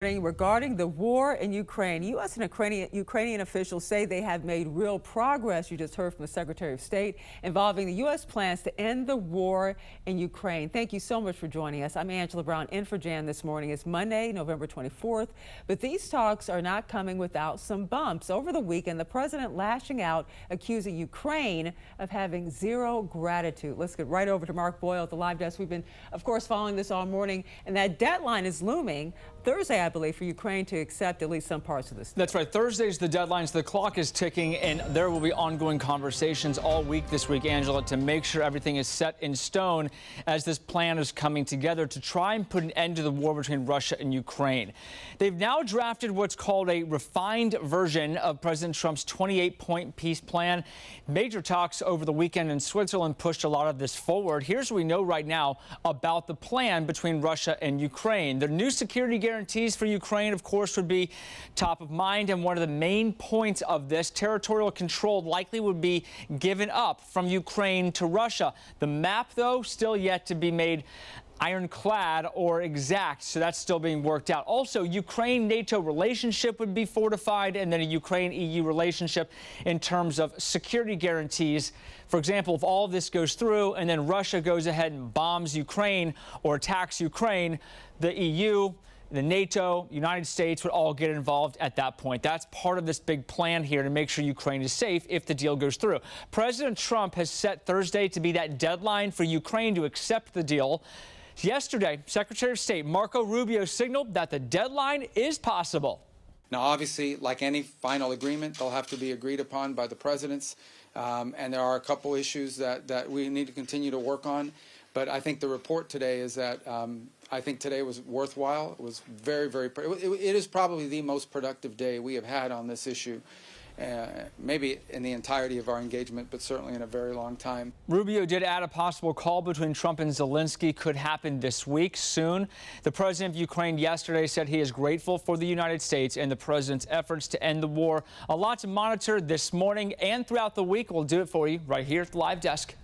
Regarding the war in Ukraine, U.S. and Ukrainian officials say they have made real progress. You just heard from the Secretary of State involving the U.S. plans to end the war in Ukraine. Thank you so much for joining us. I'm Angela Brown in for Jan this morning. It's Monday, November 24th, but these talks are not coming without some bumps. Over the weekend, the president lashing out, accusing Ukraine of having zero gratitude. Let's get right over to Mark Boyle at the live desk. We've been, of course, following this all morning, and that deadline is looming. Thursday, I believe, for Ukraine to accept at least some parts of this. That's right. Thursday's the deadline. So the clock is ticking, and there will be ongoing conversations all week this week, Angela, to make sure everything is set in stone as this plan is coming together to try and put an end to the war between Russia and Ukraine. They've now drafted what's called a refined version of President Trump's 28-point peace plan. Major talks over the weekend in Switzerland pushed a lot of this forward. Here's what we know right now about the plan between Russia and Ukraine. The new security guarantees for Ukraine, of course, would be top of mind. And one of the main points of this, territorial control likely would be given up from Ukraine to Russia. The map, though, still yet to be made ironclad or exact, so that's still being worked out. Also, Ukraine-NATO relationship would be fortified, and then a Ukraine-EU relationship in terms of security guarantees. For example, if all of this goes through and then Russia goes ahead and bombs Ukraine or attacks Ukraine, the EU, the NATO, United States would all get involved at that point. That's part of this big plan here to make sure Ukraine is safe if the deal goes through. President Trump has set Thursday to be that deadline for Ukraine to accept the deal. Yesterday, Secretary of State Marco Rubio signaled that the deadline is possible. Now, obviously, like any final agreement, they'll have to be agreed upon by the presidents. And there are a couple issues that we need to continue to work on. But I think the report today is that I think today was worthwhile. It was very, very, it is probably the most productive day we have had on this issue. Maybe in the entirety of our engagement, but certainly in a very long time. Rubio did add a possible call between Trump and Zelensky could happen this week, soon. The president of Ukraine yesterday said he is grateful for the United States and the president's efforts to end the war. A lot to monitor this morning and throughout the week. We'll do it for you right here at the live desk.